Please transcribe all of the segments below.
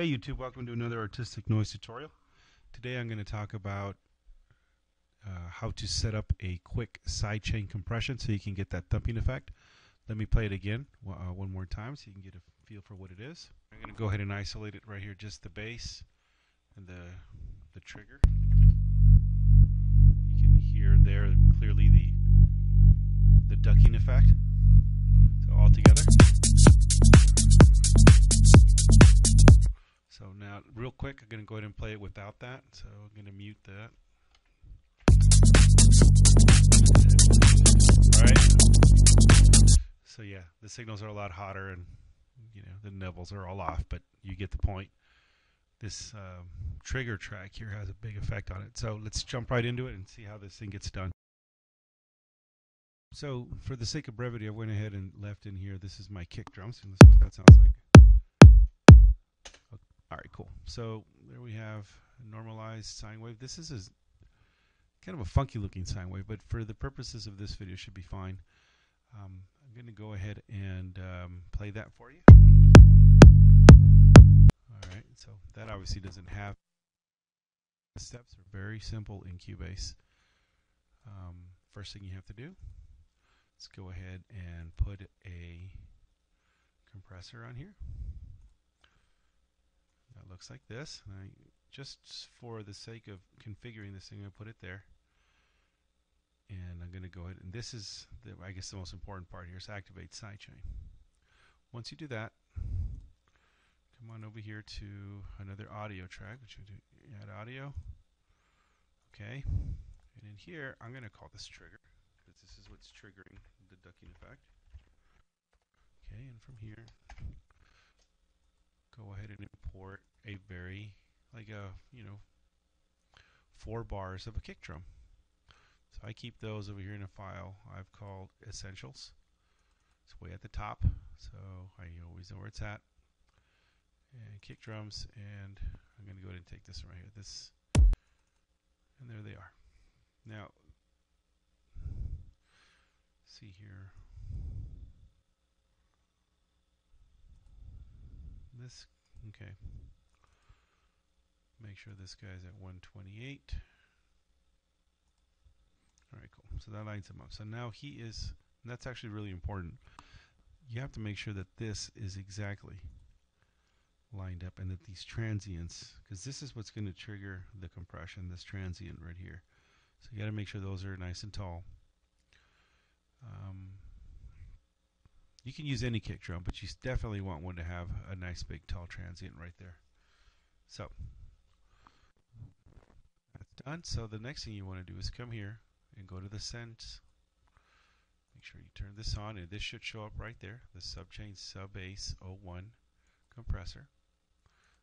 Hey YouTube, welcome to another artistic noise tutorial. Today I'm going to talk about how to set up a quick sidechain compression so you can get that thumping effect. Let me play it again one more time so you can get a feel for what it is. I'm going to go ahead and isolate it right here, just the bass and the trigger. You can hear there clearly the ducking effect. So all together. So now, real quick, I'm going to go ahead and play it without that. So I'm going to mute that. Alright. So yeah, the signals are a lot hotter and the nibbles are all off, but you get the point. This trigger track here has a big effect on it. So let's jump right into it and see how this thing gets done. So for the sake of brevity, I went ahead and left in here. This is my kick drums, and this is what that sounds like. Alright, cool. So there we have a normalized sine wave. This is kind of a funky looking sine wave, but for the purposes of this video, it should be fine. I'm going to go ahead and play that for you. Alright, so that obviously doesn't have. The steps are very simple in Cubase. First thing you have to do is go ahead and put a compressor on here. That looks like this. Just for the sake of configuring this thing, I'm going to put it there. And I'm going to go ahead, and this is, I guess, the most important part here is activate sidechain. Once you do that, come on over here to another audio track, which we do add audio. Okay. And in here, I'm going to call this trigger, because this is what's triggering the ducking effect. Okay, and from here, go ahead and import a very, 4 bars of a kick drum. So I keep those over here in a file I've called Essentials. It's way at the top, so I always know where it's at. And kick drums, and I'm going to go ahead and take this right here. This, and there they are. Now, see here. This, okay. Make sure this guy's at 128. Alright, cool. So that lines him up. So now he is, and that's actually really important. You have to make sure that this is exactly lined up and that these transients, because this is what's going to trigger the compression, this transient right here. So you got to make sure those are nice and tall. You can use any kick drum, but you definitely want one to have a nice big tall transient right there. So that's done. So the next thing you want to do is come here and go to the sense. Make sure you turn this on, and this should show up right there, the Subchain Subass 01 compressor.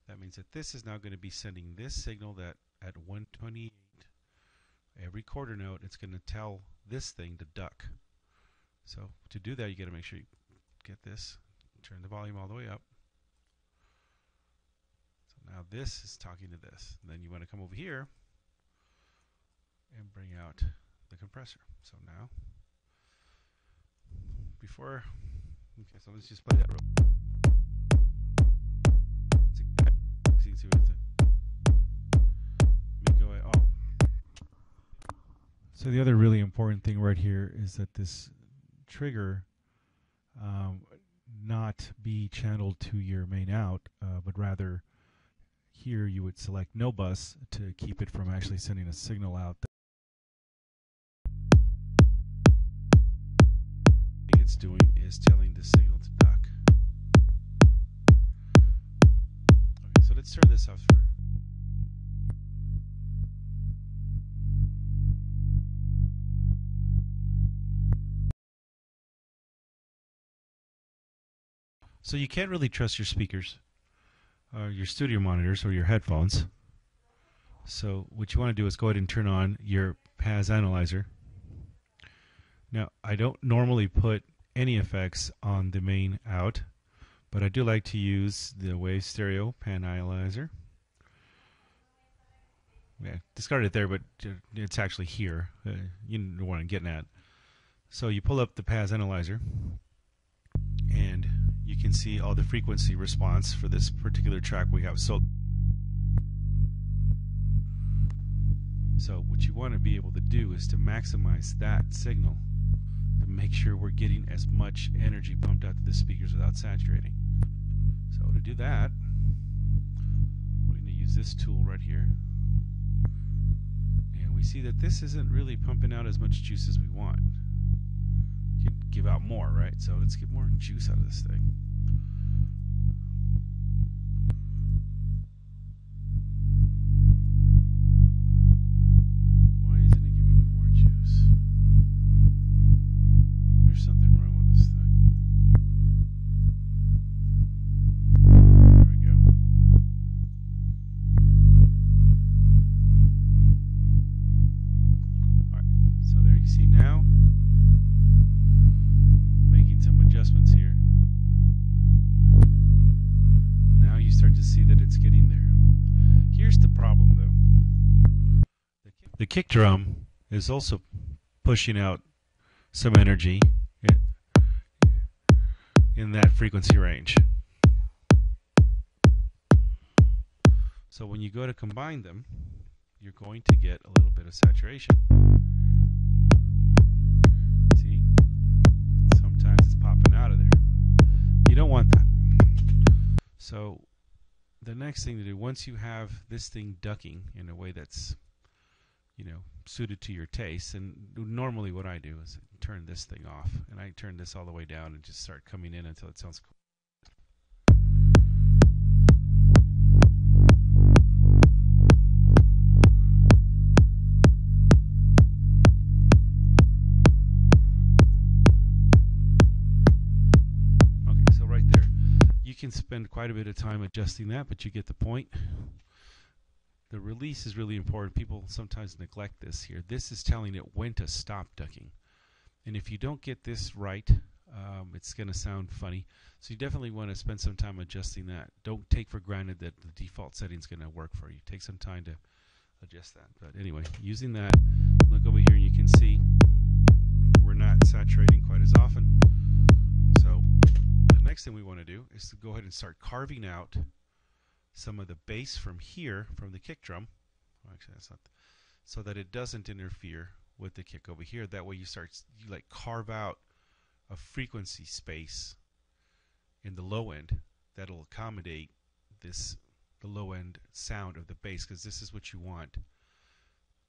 That means that this is now going to be sending this signal that at 128, every quarter note, it's going to tell this thing to duck. So to do that, you got to make sure you get this, turn the volume all the way up. So now this is talking to this. And then you want to come over here and bring out the compressor. So now, okay, so let's just play that real. See what it's let me go ahead. Oh. So the other really important thing right here is that this trigger not be channeled to your main out, but rather here you would select no bus to keep it from actually sending a signal out. What it's doing is telling the signal to duck. Okay, so let's turn this off first. So you can't really trust your speakers, or your studio monitors, or your headphones. So what you want to do is go ahead and turn on your PAS analyzer. Now, I don't normally put any effects on the main out, but I do like to use the Wave Stereo Pan Analyzer. Yeah, discard it there, but it's actually here. You know what I'm getting at. So you pull up the PAS analyzer, and you can see all the frequency response for this particular track we have. So what you want to be able to do is to maximize that signal to make sure we're getting as much energy pumped out to the speakers without saturating. So to do that, we're going to use this tool right here. And we see that this isn't really pumping out as much juice as we want. You could give out more, right? So let's get more juice out of this thing. Why isn't it giving me more juice? There's something wrong with this thing. There we go. Alright, so there you see now, making some adjustments here. Now you start to see that it's getting there. Here's the problem though. The kick drum is also pushing out some energy in that frequency range. So when you go to combine them, you're going to get a little bit of saturation. See? Sometimes it's popping out of there. You don't want that. So the next thing to do, once you have this thing ducking in a way that's, you know, suited to your taste, and normally what I do is turn this thing off, and I turn this all the way down and just start coming in until it sounds cool. Okay, so right there, you can spend quite a bit of time adjusting that, but you get the point. The release is really important. People sometimes neglect this here. This is telling it when to stop ducking. And if you don't get this right, it's going to sound funny. So you definitely want to spend some time adjusting that. Don't take for granted that the default setting is going to work for you. Take some time to adjust that. But anyway, using that, look over here and you can see we're not saturating quite as often. So the next thing we want to do is to go ahead and start carving out some of the bass from here, from the kick drum. Well, actually, that's not, so that it doesn't interfere with the kick over here. That way you like carve out a frequency space in the low end that'll accommodate the low end sound of the bass, because this is what you want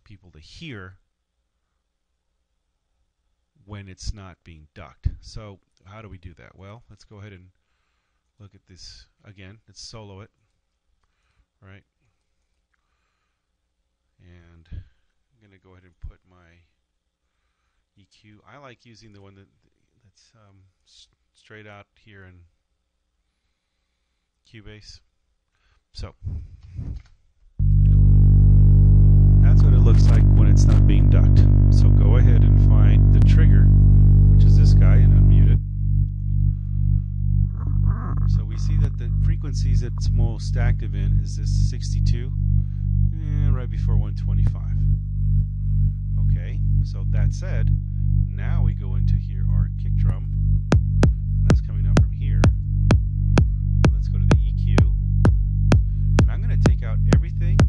people to hear when it's not being ducked. So how do we do that? Well, let's go ahead and look at this again. Let's solo it. Right, and I'm going to go ahead and put my EQ. I like using the one that's straight out here in Cubase. So that's what it looks like when it's not being ducked. So go ahead and find the trigger, which is this guy, and unmute it. So we see that the frequencies it's most active in is this 62 and right before 125. Okay, so that said, now we go into here our kick drum, and that's coming out from here. Let's go to the EQ, and I'm going to take out everything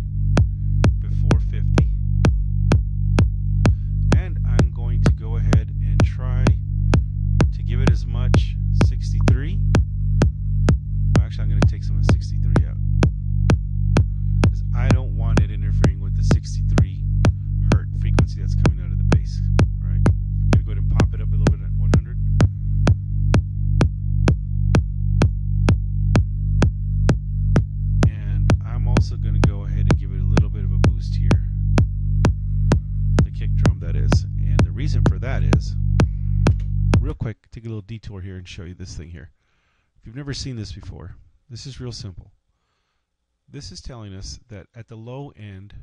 before 50, and I'm going to go ahead and try to give it as much 63. Actually, I'm going to take some of the 63 out, because I don't want it interfering with the 63 hertz frequency that's coming out of the bass. All right, I'm going to go ahead and pop it up a little bit at 100. And I'm also going to go ahead and give it a little bit of a boost here, the kick drum that is. And the reason for that is, real quick, take a little detour here and show you this thing here. If you've never seen this before, this is real simple. This is telling us that at the low end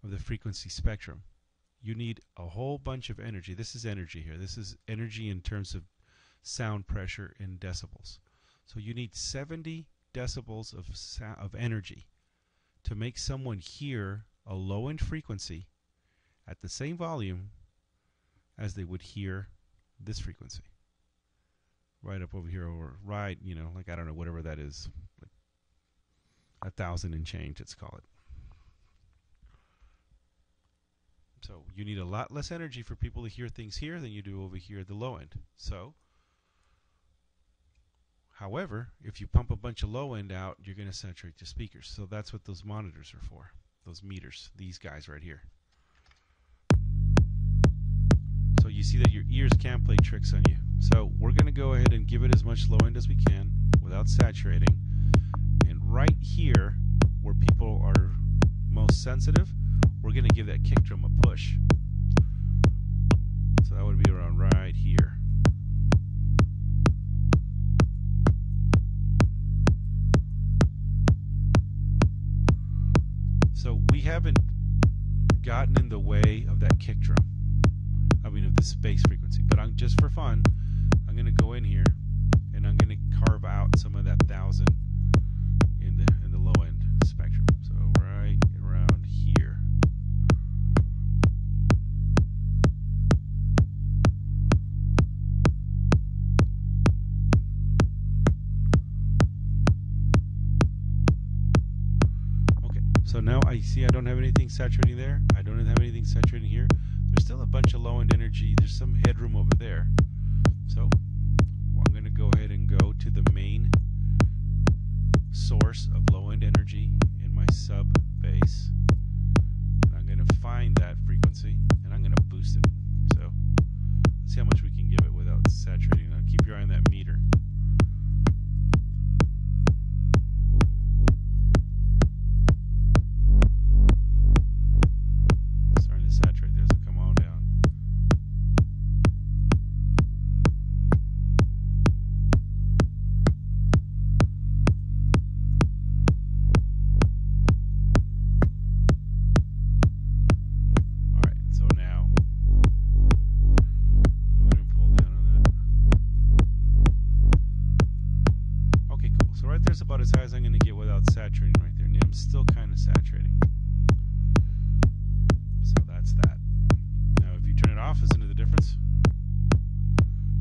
of the frequency spectrum, you need a whole bunch of energy. This is energy here. This is energy in terms of sound pressure in decibels. So you need 70 decibels of energy to make someone hear a low end frequency at the same volume as they would hear this frequency. right up over here, or right, like I don't know, whatever that is, like 1,000 and change, let's call it. So you need a lot less energy for people to hear things here than you do over here at the low end. So, however, if you pump a bunch of low end out, you're going to saturate the speakers. So that's what those monitors are for, those meters, these guys right here. So you see that your ears can play tricks on you. So we're going to go ahead and give it as much low end as we can without saturating. And right here, where people are most sensitive, we're going to give that kick drum a push. So that would be around right here. So we haven't gotten in the way of that kick drum. I mean, of the space frequency. But just for fun, I'm going to go in here and I'm going to carve out some of that 1,000 in the low end spectrum. So right around here. Okay, so now I see I don't have anything saturating there. I don't have anything saturating here. There's still a bunch of low end energy. There's some headroom over there. So I'm going to go ahead and go to the main source of low end energy in my sub bass. And I'm going to find that frequency and I'm going to boost it. So let's see how much we can give it without saturating. Now keep your eye on that meter. Starting to saturate there, so come on down. There's about as high as I'm going to get without saturating right there. And I'm still kind of saturating. So that's that. Now if you turn it off, isn't it the difference?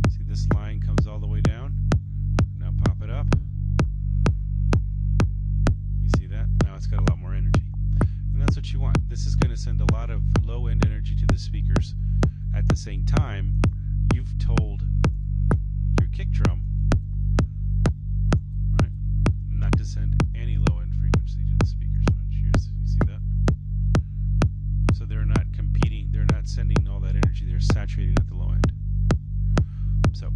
See, this line comes all the way down. Now pop it up. You see that? Now it's got a lot more energy. And that's what you want. This is going to send a lot of low end energy to the speakers. At the same time, you've told your kick drum to send any low end frequency to the speakers. You see that? So they're not competing, they're not sending all that energy, they're saturating at the low end. So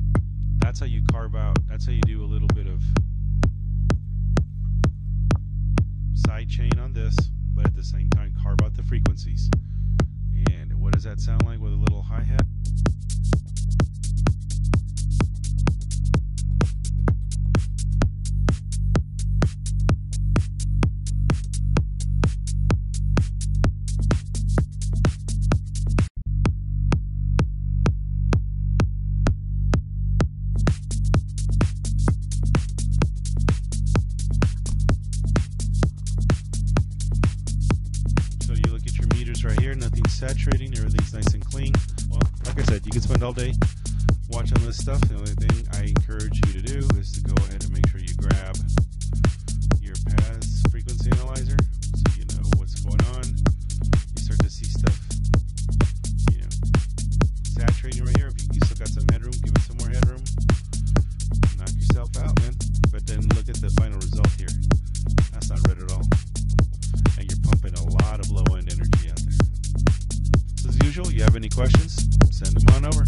that's how you carve out, that's how you do a little bit of sidechain on this, but at the same time carve out the frequencies. And what does that sound like with a little hi-hat? Right here, nothing's saturating, everything's nice and clean. Well, like I said, you can spend all day watching this stuff. The only thing I encourage you to do is to go ahead and make sure you grab your PAS frequency analyzer so you know what's going on. You start to see stuff, saturating right here. If you still got some headroom, give it some more headroom. Knock yourself out, man. But then look at the final result here. That's not red at all. And you're pumping a lot of low end energy out there. So as usual, you have any questions, send them on over.